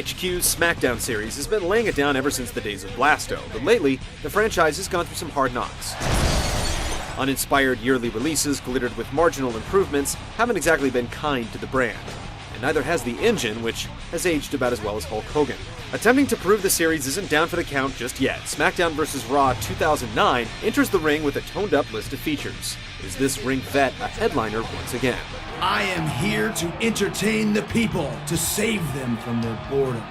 HQ's SmackDown series has been laying it down ever since the days of Blasto, but lately, the franchise has gone through some hard knocks. Uninspired yearly releases glittered with marginal improvements haven't exactly been kind to the brand. And neither has the engine, which has aged about as well as Hulk Hogan. Attempting to prove the series isn't down for the count just yet, SmackDown vs. Raw 2009 enters the ring with a toned-up list of features. Is this ring vet a headliner once again? I am here to entertain the people, to save them from their boredom.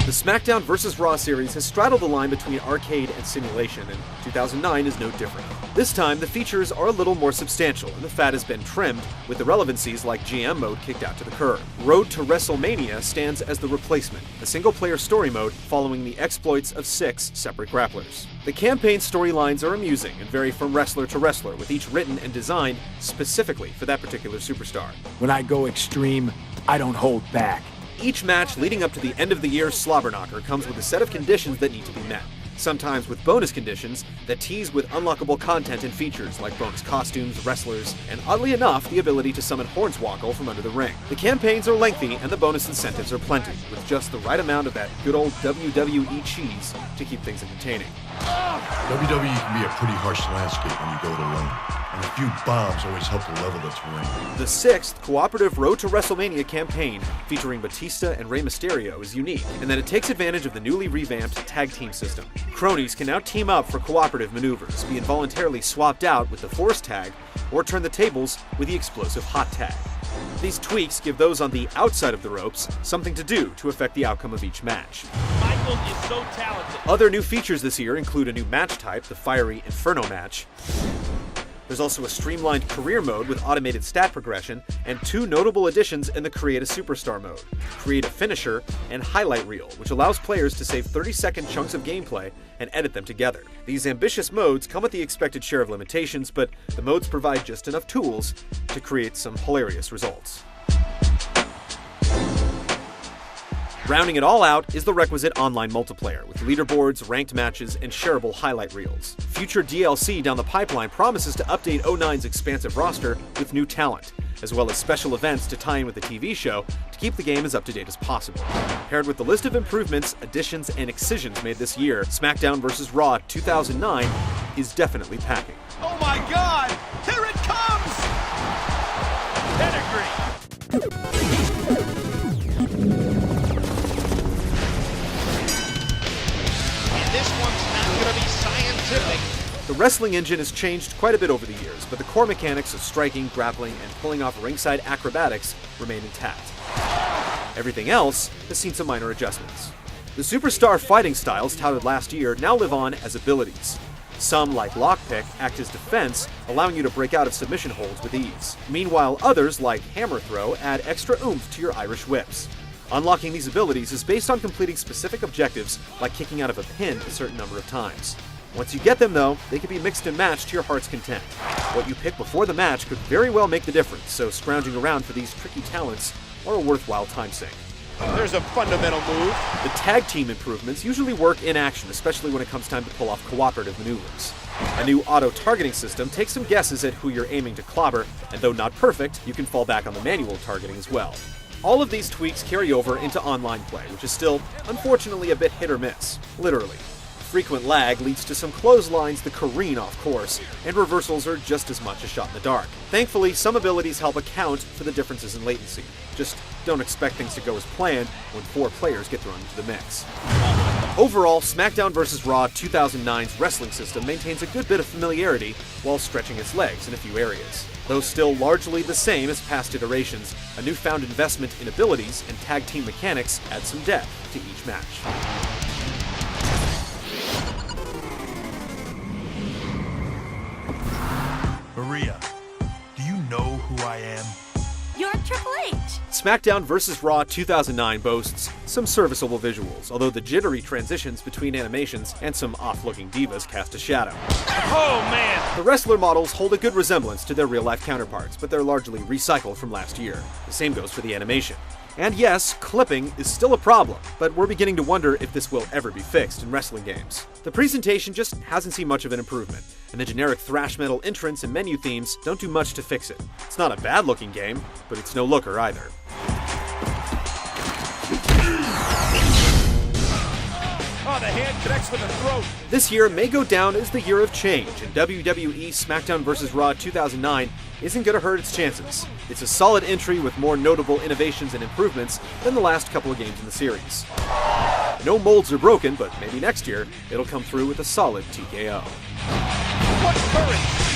The SmackDown vs. Raw series has straddled the line between arcade and simulation, and 2009 is no different. This time, the features are a little more substantial, and the fat has been trimmed, with irrelevancies like GM mode kicked out to the curb. Road to WrestleMania stands as the replacement, a single-player story mode following the exploits of 6 separate grapplers. The campaign storylines are amusing and vary from wrestler to wrestler, with each written and designed specifically for that particular superstar. When I go extreme, I don't hold back. Each match leading up to the end of the year Slobberknocker comes with a set of conditions that need to be met, sometimes with bonus conditions that tease with unlockable content and features like bonus costumes, wrestlers, and oddly enough, the ability to summon Hornswoggle from under the ring. The campaigns are lengthy and the bonus incentives are plenty, with just the right amount of that good old WWE cheese to keep things entertaining. WWE can be a pretty harsh landscape when you go to the ring, and a few bombs always help to level the terrain. The 6th cooperative Road to WrestleMania campaign, featuring Batista and Rey Mysterio, is unique in that it takes advantage of the newly revamped tag team system. Cronies can now team up for cooperative maneuvers, be involuntarily swapped out with the Force tag, or turn the tables with the explosive Hot tag. These tweaks give those on the outside of the ropes something to do to affect the outcome of each match. Michael is so talented. Other new features this year include a new match type, the Fiery Inferno match. There's also a streamlined career mode with automated stat progression, and 2 notable additions in the Create a Superstar mode, Create a Finisher and Highlight Reel, which allows players to save 30-second chunks of gameplay and edit them together. These ambitious modes come with the expected share of limitations, but the modes provide just enough tools to create some hilarious results. Rounding it all out is the requisite online multiplayer, with leaderboards, ranked matches, and shareable highlight reels. Future DLC down the pipeline promises to update 09's expansive roster with new talent, as well as special events to tie in with the TV show to keep the game as up-to-date as possible. Paired with the list of improvements, additions, and excisions made this year, SmackDown vs. Raw 2009 is definitely packing. Oh my God! Here it comes! Pedigree! This one's not going to be scientific. The wrestling engine has changed quite a bit over the years, but the core mechanics of striking, grappling, and pulling off ringside acrobatics remain intact. Everything else has seen some minor adjustments. The superstar fighting styles touted last year now live on as abilities. Some, like Lockpick, act as defense, allowing you to break out of submission holds with ease. Meanwhile, others, like Hammer Throw, add extra oomph to your Irish whips. Unlocking these abilities is based on completing specific objectives, like kicking out of a pin a certain number of times. Once you get them, though, they can be mixed and matched to your heart's content. What you pick before the match could very well make the difference, so scrounging around for these tricky talents are a worthwhile time sink. There's a fundamental move. The tag team improvements usually work in action, especially when it comes time to pull off cooperative maneuvers. A new auto-targeting system takes some guesses at who you're aiming to clobber, and though not perfect, you can fall back on the manual targeting as well. All of these tweaks carry over into online play, which is still, unfortunately, a bit hit or miss, literally. Frequent lag leads to some clotheslines that careen off course, and reversals are just as much a shot in the dark. Thankfully, some abilities help account for the differences in latency. Just don't expect things to go as planned when 4 players get thrown into the mix. Overall, SmackDown vs. Raw 2009's wrestling system maintains a good bit of familiarity while stretching its legs in a few areas. Though still largely the same as past iterations, a newfound investment in abilities and tag team mechanics adds some depth to each match. Maria, do you know who I am? You're Triple H. SmackDown vs. Raw 2009 boasts some serviceable visuals, although the jittery transitions between animations and some off-looking divas cast a shadow. Oh man! The wrestler models hold a good resemblance to their real-life counterparts, but they're largely recycled from last year. The same goes for the animation. And yes, clipping is still a problem, but we're beginning to wonder if this will ever be fixed in wrestling games. The presentation just hasn't seen much of an improvement, and the generic thrash metal entrance and menu themes don't do much to fix it. It's not a bad-looking game, but it's no looker either. Oh, the hand connects with the throat. This year may go down as the year of change, and WWE SmackDown vs. Raw 2009 isn't going to hurt its chances. It's a solid entry with more notable innovations and improvements than the last couple of games in the series. No molds are broken, but maybe next year it'll come through with a solid TKO. What courage!